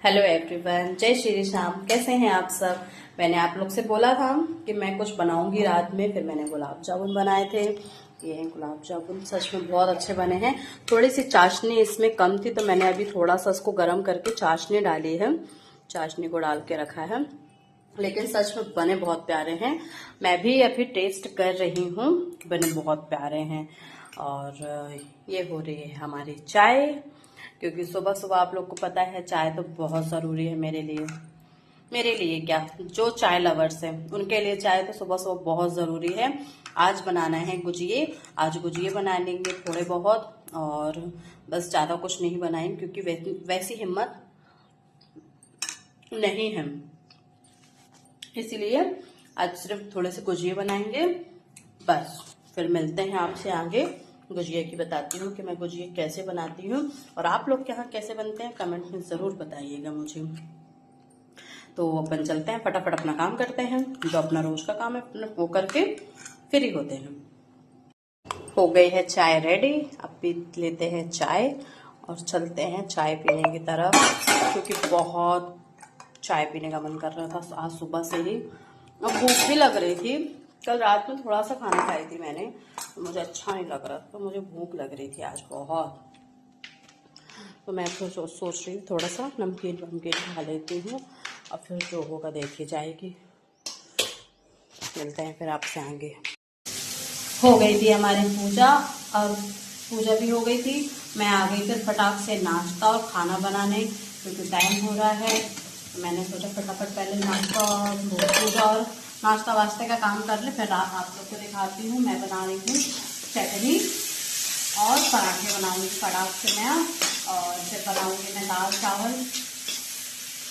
Hello everyone, जय श्री श्याम। कैसे हैं आप सब। मैंने आप लोग से बोला था कि मैं कुछ बनाऊंगी रात में, फिर मैंने गुलाब जामुन बनाए थे। ये हैं गुलाब जामुन, सच में बहुत अच्छे बने हैं। थोड़ी सी चाशनी इसमें कम थी तो मैंने अभी थोड़ा सा इसको गर्म करके चाशनी डाली है, चाशनी को डाल के रखा है। लेकिन सच में बने बहुत प्यारे हैं। मैं भी अभी टेस्ट कर रही हूँ, बने बहुत प्यारे हैं। और ये हो रही है हमारी चाय, क्योंकि सुबह सुबह आप लोग को पता है चाय तो बहुत ज़रूरी है मेरे लिए क्या, जो चाय लवर्स हैं उनके लिए चाय तो सुबह सुबह बहुत ज़रूरी है। आज बनाना है गुजिये, आज गुजिये बना लेंगे थोड़े बहुत, और बस ज़्यादा कुछ नहीं बनाएंगे क्योंकि वैसी हिम्मत नहीं है, इसीलिए आज सिर्फ थोड़े से गुजिये बनाएंगे बस। फिर मिलते हैं आपसे आगे, गुजिया की बताती हूँ कि मैं गुजिया कैसे बनाती हूँ, और आप लोग के यहाँ कैसे बनते हैं कमेंट में ज़रूर बताइएगा मुझे। तो अपन चलते हैं, फटाफट अपना काम करते हैं, जो अपना रोज का काम है अपना वो करके फ्री होते हैं। हो गई है चाय रेडी, अब पी लेते हैं चाय और चलते हैं चाय पीने की तरफ, क्योंकि बहुत चाय पीने का मन कर रहा था आज सुबह से ही। अब भूख भी लग रही थी, कल रात में थोड़ा सा खाना खाई थी मैंने तो मुझे अच्छा नहीं लग रहा, तो मुझे भूख लग रही थी आज बहुत। तो मैं तो सोच रही हूँ थोड़ा सा नमकीन वमकीन खा लेती हूँ, और फिर जो होगा देखी जाएगी। मिलते हैं फिर आपसे आगे। हो गई थी हमारी पूजा, और पूजा भी हो गई थी। मैं आ गई फिर फटाक से नाश्ता और खाना बनाने, क्योंकि टाइम हो रहा है। तो मैंने सोचा फटाफट पहले नाश्ता और पूजा और नाश्ता वास्ते का काम कर ले, फिर आप लोग को दिखाती हूँ। मैं बना रही हूँ चटनी और पराठे बनाऊंगी फटाक से मैं, और फिर बनाऊंगी मैं दाल चावल।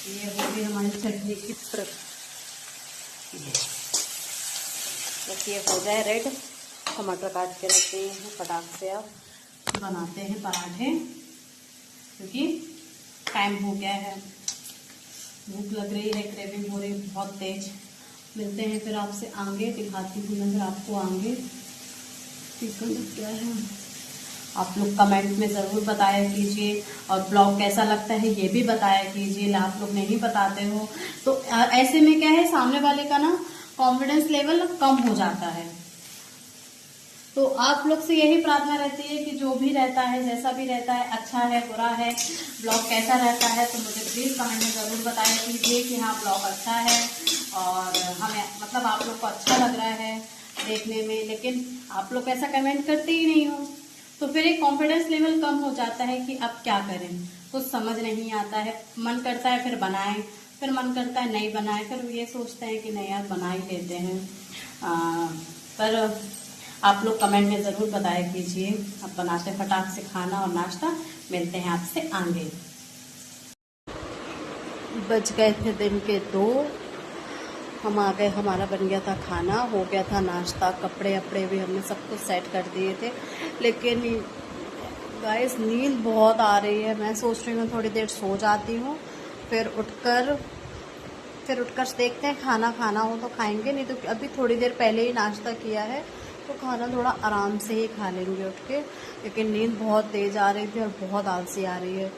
ये होगी हमारी चटनी की बस ये हो जाए रेड, टमाटर काट के रखते हैं फटाक से। अब बनाते हैं पराठे, क्योंकि टाइम हो गया है, भूख लग रही है, क्रेविंग हो रही है बहुत तेज। मिलते हैं फिर आपसे आगे, दिखाती हूँ नजर आपको आगे क्या है। आप लोग कमेंट में ज़रूर बताया कीजिए, और ब्लॉग कैसा लगता है ये भी बताया कीजिए। आप लोग नहीं बताते हो तो ऐसे में क्या है, सामने वाले का ना कॉन्फिडेंस लेवल कम हो जाता है। तो आप लोग से यही प्रार्थना रहती है कि जो भी रहता है, जैसा भी रहता है, अच्छा है बुरा है, ब्लॉग कैसा रहता है, तो मुझे प्लीज़ कमेंट में ज़रूर बताया कीजिए कि हाँ ब्लॉग अच्छा है और हमें मतलब आप लोग को अच्छा लग रहा है देखने में। लेकिन आप लोग ऐसा कमेंट करते ही नहीं हो, तो फिर एक कॉन्फिडेंस लेवल कम हो जाता है कि अब क्या करें, कुछ समझ नहीं आता है। मन करता है फिर बनाएं, फिर मन करता है नहीं बनाएं, फिर ये सोचते हैं कि नहीं यार बना ही लेते हैं। पर आप लोग कमेंट में ज़रूर बताया कीजिए। अब बनाते फटाक से खाना और नाश्ता, मिलते हैं आपसे आगे। बज गए थे दिन के 2, हम आ गए, हमारा बन गया था खाना, हो गया था नाश्ता, कपड़े वपड़े भी हमने सब कुछ सेट कर दिए थे। लेकिन गाइस नींद बहुत आ रही है, मैं सोच रही हूँ थोड़ी देर सो जाती हूँ, फिर उठकर देखते हैं खाना खाना हो तो खाएंगे, नहीं तो अभी थोड़ी देर पहले ही नाश्ता किया है तो खाना थोड़ा आराम से ही खा लेंगे उठ के। लेकिन नींद बहुत तेज़ आ रही थी और बहुत आलसी आ रही है,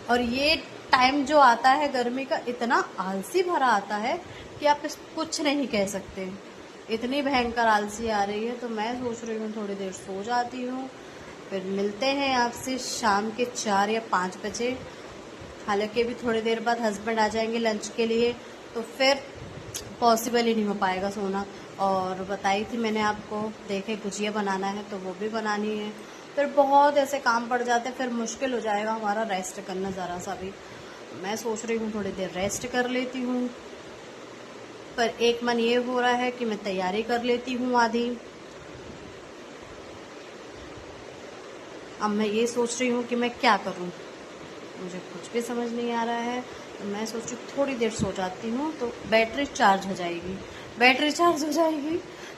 और ये टाइम जो आता है गर्मी का इतना आलसी भरा आता है कि आप कुछ नहीं कह सकते, इतनी भयंकर आलसी आ रही है। तो मैं सोच रही हूँ थोड़ी देर सो जाती हूँ, फिर मिलते हैं आपसे शाम के 4 या 5 बजे। हालांकि अभी थोड़ी देर बाद हस्बैंड आ जाएंगे लंच के लिए, तो फिर पॉसिबल ही नहीं हो पाएगा सोना। और बताई थी मैंने आपको, देखे गुजिया बनाना है तो वो भी बनानी है, फिर बहुत ऐसे काम पड़ जाते हैं, फिर मुश्किल हो जाएगा हमारा रेस्ट करना ज़रा सा भी। मैं सोच रही हूँ थोड़ी देर रेस्ट कर लेती हूँ, पर एक मन ये हो रहा है कि मैं तैयारी कर लेती हूँ आधी। अब मैं ये सोच रही हूँ कि मैं क्या करूँ, मुझे कुछ भी समझ नहीं आ रहा है। तो मैं सोच रही हूँ थोड़ी देर सो जाती हूँ तो बैटरी चार्ज हो जाएगी,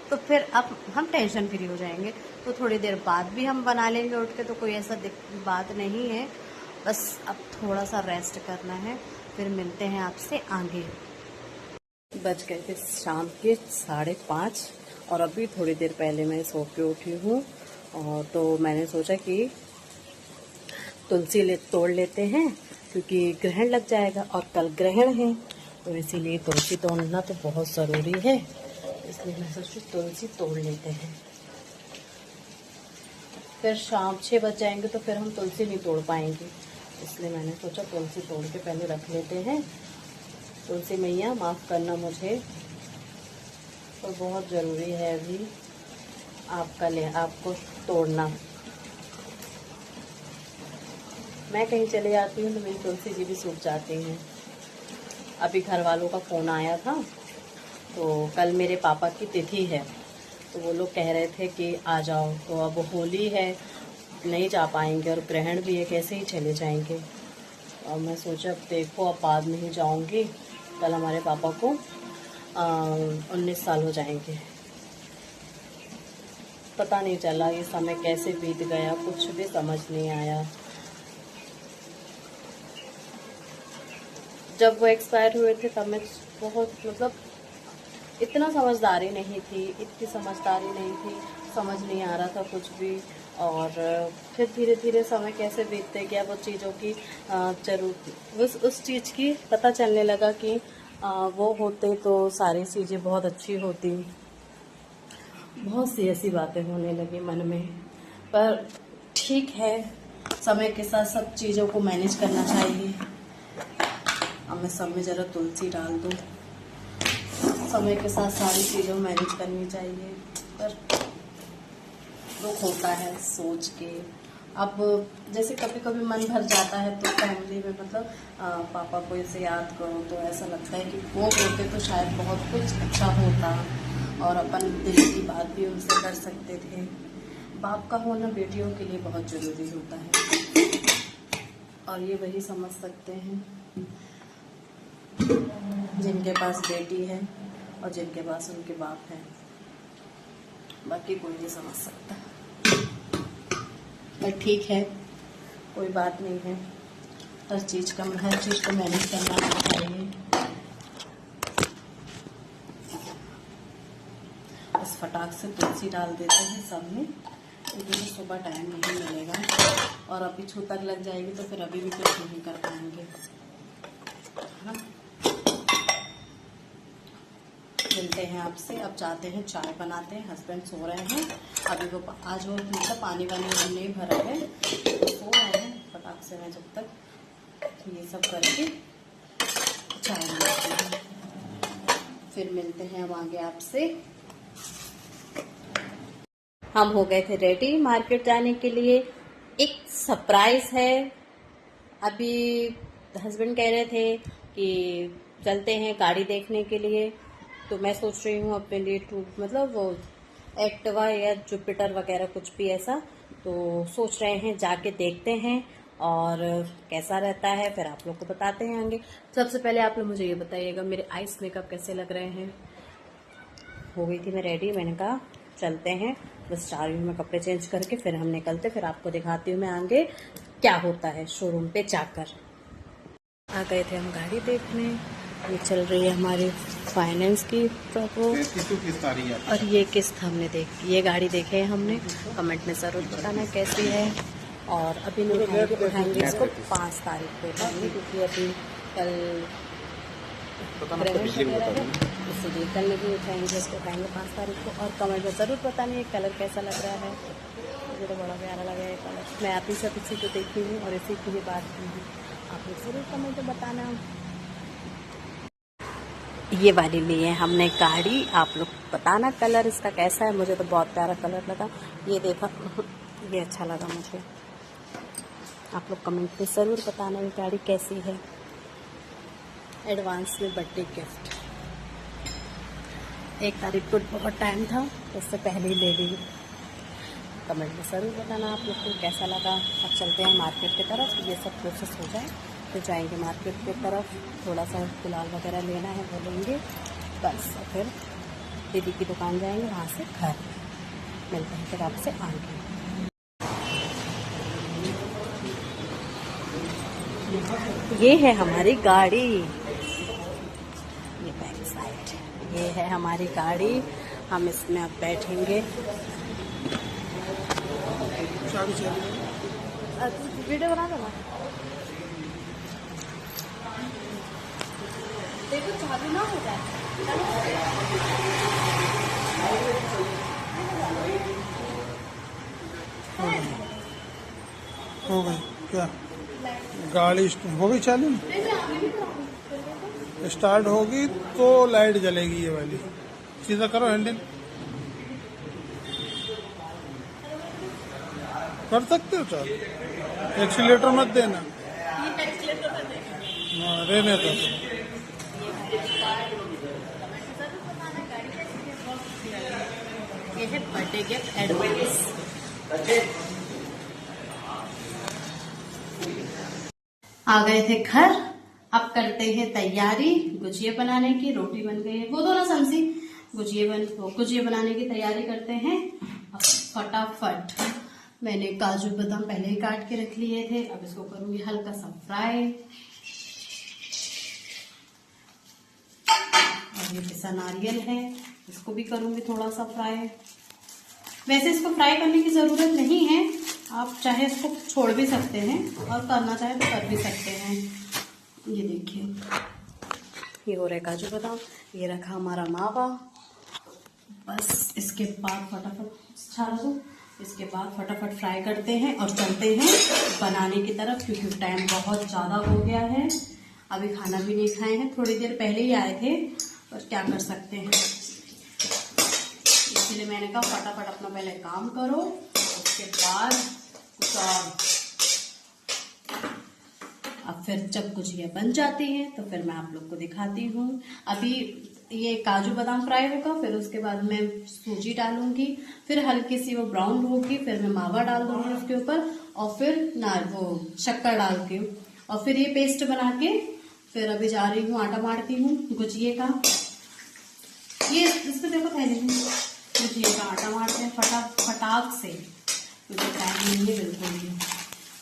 तो फिर अब हम टेंशन फ्री हो जाएंगे। तो थोड़ी देर बाद भी हम बना लेंगे उठ के, तो कोई ऐसा बात नहीं है, बस अब थोड़ा सा रेस्ट करना है। फिर मिलते हैं आपसे आगे। बज गए थे शाम के 5:30, और अभी थोड़ी देर पहले मैं सो के उठी हूँ, और तो मैंने सोचा कि तुलसी तोड़ लेते हैं क्योंकि ग्रहण लग जाएगा और कल ग्रहण है, तो इसीलिए तुलसी तोड़ना तो बहुत ज़रूरी है। इसलिए मैं सोचूं तुलसी तोड़ लेते हैं। फिर शाम 6 बज जाएंगे तो फिर हम तुलसी नहीं तोड़ पाएंगे, इसलिए मैंने सोचा तुलसी तोड़ के पहले रख लेते हैं। तुलसी मैया माफ़ करना मुझे, तो बहुत ज़रूरी है अभी आपको तोड़ना। मैं कहीं चले जाती हूँ तो मेरी तुलसी जी भी सूख जाती हैं। अभी घर वालों का फ़ोन आया था, तो कल मेरे पापा की तिथि है, तो वो लोग कह रहे थे कि आ जाओ, तो अब होली है, नहीं जा पाएंगे और ग्रहण भी है, कैसे ही चले जाएंगे। और मैं सोचा अब देखो, अब बाद में ही जाऊँगी। कल हमारे पापा को 19 साल हो जाएंगे। पता नहीं चला ये समय कैसे बीत गया, कुछ भी समझ नहीं आया। जब वो एक्सपायर हुए थे तब मैं बहुत इतना समझदारी नहीं थी, इतनी समझदारी नहीं थी, समझ नहीं आ रहा था कुछ भी। और फिर धीरे धीरे समय कैसे बीतते गया, वो चीज़ों की उस चीज़ की पता चलने लगा कि वो होते तो सारी चीज़ें बहुत अच्छी होती। बहुत सी ऐसी बातें होने लगी मन में, पर ठीक है, समय के साथ सब चीज़ों को मैनेज करना चाहिए। अब मैं सब में ज़रा तुलसी डाल दूँ। समय के साथ सारी चीज़ों मैनेज करनी चाहिए, पर दुख होता है सोच के। अब जैसे कभी कभी मन भर जाता है तो फैमिली में पापा को ऐसे याद करो तो ऐसा लगता है कि वो होते तो शायद बहुत कुछ अच्छा होता और अपन दिल की बात भी उनसे कर सकते थे। बाप का होना बेटियों के लिए बहुत ज़रूरी होता है, और ये वही समझ सकते हैं जिनके पास बेटी है और जिनके पास उनके बाप है। बाकी कोई नहीं समझ सकता, पर ठीक है, कोई बात नहीं है। हर चीज़ को मैनेज करना चाहिए। बस फटाक से तुलसी डाल देते हैं सब में, क्योंकि सुबह टाइम नहीं मिलेगा और अभी छूतक लग जाएगी तो फिर अभी भी कुछ नहीं कर पाएंगे, है ना। मिलते हैं आपसे, अब जाते हैं चाय बनाते हैं। हस्बैंड सो रहे हैं अभी, वो आज वो पानी वानी नहीं भरा है, तो सो रहे हैं। फटाक से मैं जब तक ये सब करके चाय बनाती हूँ, फिर मिलते हैं अब आगे आपसे। हम हो गए थे रेडी मार्केट जाने के लिए। एक सरप्राइज है। अभी हस्बैंड कह रहे थे कि चलते हैं गाड़ी देखने के लिए, तो मैं सोच रही हूँ अपने लिए वो एक्टिवा या जुपिटर वगैरह कुछ भी ऐसा, तो सोच रहे हैं जाके देखते हैं और कैसा रहता है फिर आप लोग को बताते हैं आगे। सबसे पहले आप लोग मुझे ये बताइएगा मेरे आइस मेकअप कैसे लग रहे हैं। हो गई थी मैं रेडी, मैंने कहा चलते हैं, बस जा रही हूँ मैं कपड़े चेंज करके, फिर हम निकलते, फिर आपको दिखाती हूँ मैं आगे क्या होता है शोरूम पे जाकर। आ गए थे हम गाड़ी देखने। ये चल रही है हमारी फाइनेंस की और ये किस्त हमने ये गाड़ी देखे है हमने। कमेंट में ज़रूर बताना कैसी है। और अभी नहीं उठाएंगे इसको, 5 तारीख को उठाएंगे, क्योंकि अभी कल इसलिए कल नहीं उठाएंगे, इसको उठाएंगे 5 तारीख को। और कमेंट में ज़रूर बताना ये कलर कैसा लग रहा है। मुझे तो बड़ा प्यारा लगा है कलर। मैं आप ही सब इसी को देखी हूँ और इसी की ही बात की हूँ, आप लोग ज़रूर कमेंट में बताना। ये वाली ली है हमने गाड़ी, आप लोग बताना कलर इसका कैसा है। मुझे तो बहुत प्यारा कलर लगा, ये देखा ये अच्छा लगा मुझे। आप लोग कमेंट में ज़रूर बताना ये गाड़ी कैसी है। एडवांस में बर्थडे गिफ्ट 1 तारीख को बहुत टाइम था, उससे पहले ही ले ली। कमेंट में ज़रूर बताना आप लोग को कैसा लगा। अब चलते हैं मार्केट की तरफ, ये सब प्रोसेस हो जाए तो जाएंगे मार्केट की तरफ। थोड़ा सा गुलाल वगैरह लेना है वो लेंगे बस, और फिर दीदी की दुकान जाएंगे, वहाँ से घर मिलते हैं फिर आपसे आगे। ये है हमारी गाड़ी, ये बैक साइड, ये है हमारी गाड़ी। हम इसमें अब बैठेंगे। वीडियो बना दो ना। चालू ना हो जाए। हो गई क्या? गाड़ी हो गई चालू? स्टार्ट होगी तो लाइट जलेगी ये वाली। सीधा करो हैंडल। कर सकते हो चालू। एक्सीलेटर मत देना। रहने दो। ये है बर्थडे गिफ्ट एडवांस। आ गए थे घर, अब करते हैं तैयारी गुजिया बनाने की। रोटी बन गई है, वो दो ना समझी। गुजिया बनाने की तैयारी करते हैं अब फटाफट। मैंने काजू बादाम पहले ही काट के रख लिए थे, अब इसको करूंगी हल्का सा फ्राई। और ये पिसा नारियल है, इसको भी करूंगी थोड़ा सा फ्राई। वैसे इसको फ्राई करने की जरूरत नहीं है, आप चाहे इसको छोड़ भी सकते हैं और करना चाहे तो कर भी सकते हैं। ये देखिए, ये हो रहा है काजू बादाम, ये रखा हमारा मावा। बस इसके बाद फटाफट फ्राई करते हैं और चलते हैं बनाने की तरफ, क्योंकि टाइम बहुत ज़्यादा हो गया है। अभी खाना भी नहीं खाए हैं, थोड़ी देर पहले ही आए थे, पर क्या कर सकते हैं। इसलिए मैंने कहा फटाफट अपना पहले काम करो, उसके बाद कुछ और। अब फिर जब गुजिया बन जाती है तो फिर मैं आप लोग को दिखाती हूँ। अभी ये काजू बादाम फ्राई होगा, फिर उसके बाद मैं सूजी डालूंगी, फिर हल्की सी वो ब्राउन होगी, फिर मैं मावा डाल दूंगी उसके ऊपर, और फिर वो शक्कर डाल के, और फिर ये पेस्ट बना के फिर अभी जा रही हूँ आटा मारती हूँ गुजिये का। ये इस पे देखो पहले गुजिये का आटा मारते हैं फटाक से, मुझे टाइम नहीं है बिल्कुल भी।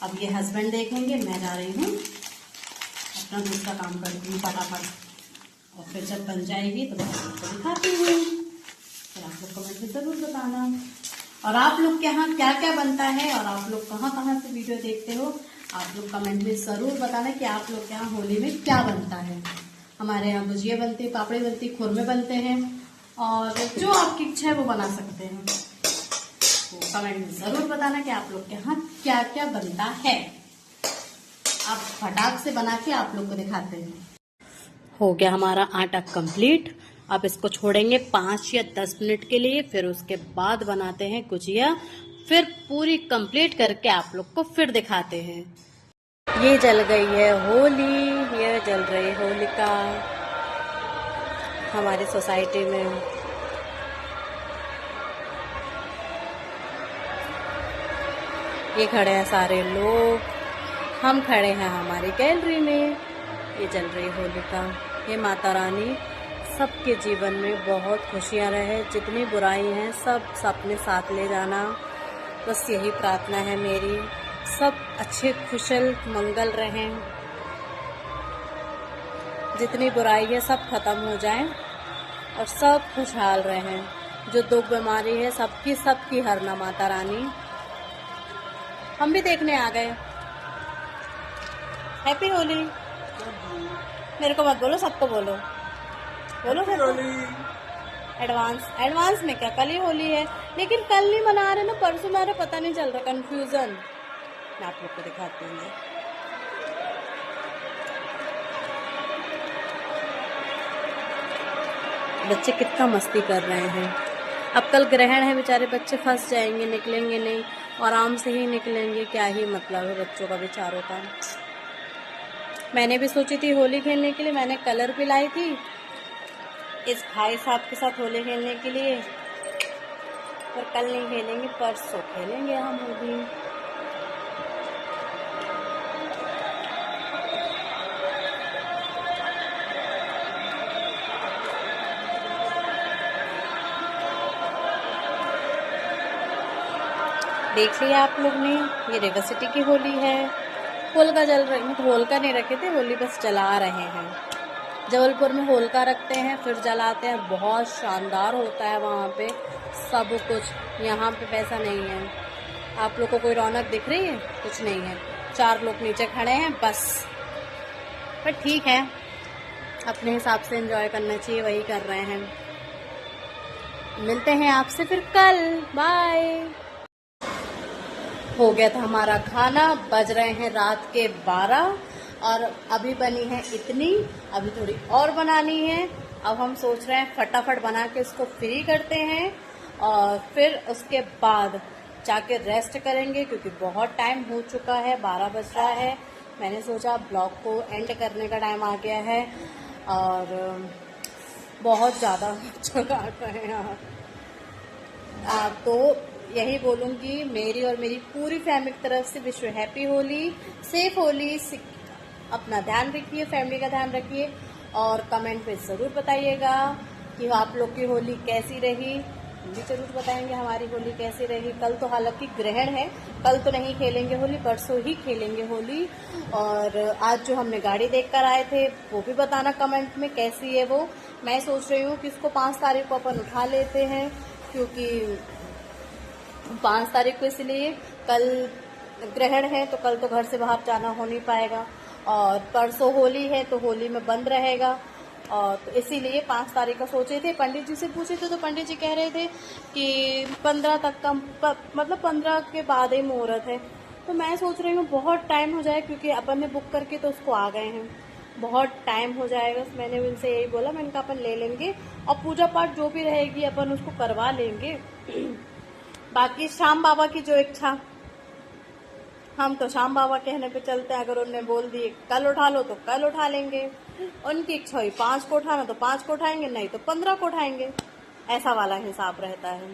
अब ये हस्बैंड देखेंगे, मैं जा रही हूँ अपना दूसरा काम करती हूँ फटाफट, और फिर जब बन जाएगी तो मैं आपको दिखाती हूँ। फिर आप लोग कमेंट में जरूर बताना, और आप लोग के यहाँ क्या क्या बनता है और आप लोग कहाँ कहाँ से वीडियो देखते हो, आप लोग कमेंट में जरूर बताना कि आप लोग के यहाँ होली में क्या बनता है। हमारे यहाँ गुजिया बनती, पापड़ी बनती, खुरमे बनते हैं, और जो आपकी इच्छा है वो बना सकते हैं। तो कमेंट में जरूर बताना कि आप लोग के यहाँ क्या क्या बनता है। आप फटाक से बना के आप लोग को दिखाते हैं। हो गया हमारा आटा कंप्लीट, अब इसको छोड़ेंगे 5 या 10 मिनट के लिए, फिर उसके बाद बनाते हैं गुजिया, फिर पूरी कंप्लीट करके आप लोग को फिर दिखाते हैं। ये जल गई है होली, ये जल रही है होलिका हमारी सोसाइटी में। ये खड़े हैं सारे लोग, हम खड़े हैं हमारी गैलरी में। ये जल रही होलिका। ये माता रानी सबके जीवन में बहुत खुशियाँ रहे, जितनी बुराई हैं सब अपने साथ ले जाना, बस यही प्रार्थना है मेरी। सब अच्छे खुशल मंगल रहें, जितनी बुराई है सब खत्म हो जाए और सब खुशहाल रहें। जो दुख बीमारी है सबकी हरना माता रानी। हम भी देखने आ गए। हैप्पी होली। मेरे को मत बोलो, सबको बोलो, बोलो एडवांस में क्या, कल ही होली है, लेकिन कल नहीं मना रहे ना, परसों मना रहे, पता नहीं चल रहा, कंफ्यूजन। मैं आप लोग को दिखाती हूँ। बच्चे कितना मस्ती कर रहे हैं। अब कल ग्रहण है, बेचारे बच्चे फंस जाएंगे, निकलेंगे नहीं, आराम से ही निकलेंगे। क्या ही मतलब है बच्चों का, बेचारों का। मैंने भी सोची थी होली खेलने के लिए, मैंने कलर भी लाई थी इस भाई साहब के साथ होली खेलने के लिए, पर कल नहीं खेलेंगे, परसों खेलेंगे हम होली। देख लिया आप लोग ने, ये रिवर सिटी की होली है। होलिका जल रही है, तो होलिका नहीं रखे थे, होली बस जला रहे हैं। जबलपुर में होलिका रखते हैं फिर जलाते हैं, बहुत शानदार होता है वहाँ पे सब कुछ। यहाँ पे पैसा नहीं है। आप लोग को कोई रौनक दिख रही है? कुछ नहीं है। 4 लोग नीचे खड़े हैं बस। पर ठीक है, अपने हिसाब से एंजॉय करना चाहिए, वही कर रहे हैं। मिलते हैं आपसे फिर कल, बाय। हो गया था हमारा खाना, बज रहे हैं रात के 12 और अभी बनी है इतनी, अभी थोड़ी और बनानी है। अब हम सोच रहे हैं फटाफट बना के इसको फ्री करते हैं और फिर उसके बाद जाके रेस्ट करेंगे, क्योंकि बहुत टाइम हो चुका है, 12 बज रहा है। मैंने सोचा ब्लॉग को एंड करने का टाइम आ गया है और बहुत ज़्यादा काट रहे हैं यहाँ। तो यही बोलूँगी, मेरी और मेरी पूरी फैमिली की तरफ से wish you happy Holi, safe Holi. अपना ध्यान रखिए, फैमिली का ध्यान रखिए और कमेंट में ज़रूर बताइएगा कि आप लोग की होली कैसी रही। हम भी जरूर बताएंगे हमारी होली कैसी रही। कल तो हालांकि ग्रहण है, कल तो नहीं खेलेंगे होली, परसों ही खेलेंगे होली। और आज जो हमने गाड़ी देखकर आए थे वो भी बताना कमेंट में कैसी है वो। मैं सोच रही हूँ कि इसको 5 तारीख को अपन उठा लेते हैं, क्योंकि 5 तारीख को इसलिए कल ग्रहण है तो कल तो घर से बाहर जाना हो नहीं पाएगा और परसों होली है तो होली में बंद रहेगा। और तो इसीलिए 5 तारीख का सोचे थे। पंडित जी से पूछे थे तो पंडित जी कह रहे थे कि 15 तक का, मतलब 15 के बाद ही मुहूर्त है। तो मैं सोच रही हूँ बहुत टाइम हो जाए, क्योंकि अपन ने बुक करके तो उसको आ गए हैं, बहुत टाइम हो जाएगा। मैंने उनसे यही बोला, मैंने कहा अपन ले लेंगे और पूजा पाठ जो भी रहेगी अपन उसको करवा लेंगे। बाकी श्याम बाबा की जो इच्छा, हम तो श्याम बाबा कहने पे चलते हैं। अगर उन्होंने बोल दिए कल उठा लो तो कल उठा लेंगे। उनकी इच्छा हुई 5 को उठाना तो 5 को उठाएंगे, नहीं तो 15 को उठाएंगे। ऐसा वाला हिसाब रहता है।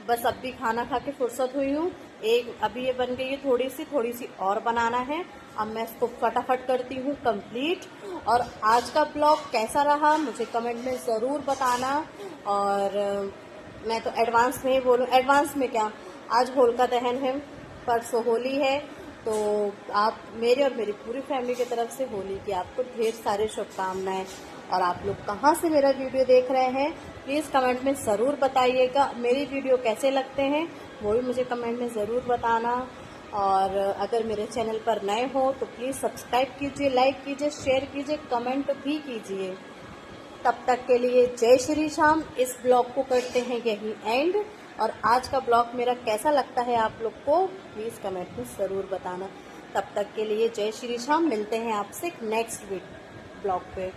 बस अब भी खाना खा के फुर्सत हुई हूँ। एक अभी ये बन गई है, थोड़ी सी और बनाना है। अब मैं इसको फटाफट करती हूँ कंप्लीट। और आज का ब्लॉग कैसा रहा मुझे कमेंट में ज़रूर बताना। और मैं तो एडवांस में ही बोलूँ, एडवांस में क्या, आज होलिका दहन है, परसों होली है। तो आप मेरे और मेरी पूरी फैमिली की तरफ से होली की आपको ढेर सारी शुभकामनाएं। और आप लोग कहाँ से मेरा वीडियो देख रहे हैं प्लीज़ कमेंट में ज़रूर बताइएगा। मेरी वीडियो कैसे लगते हैं वो भी मुझे कमेंट में ज़रूर बताना। और अगर मेरे चैनल पर नए हो तो प्लीज़ सब्सक्राइब कीजिए, लाइक कीजिए, शेयर कीजिए, कमेंट भी कीजिए। तब तक के लिए जय श्री श्याम। इस ब्लॉग को करते हैं यही एंड। और आज का ब्लॉग मेरा कैसा लगता है आप लोग को प्लीज़ कमेंट में ज़रूर बताना। तब तक के लिए जय श्री श्याम। मिलते हैं आपसे नेक्स्ट ब्लॉग पे।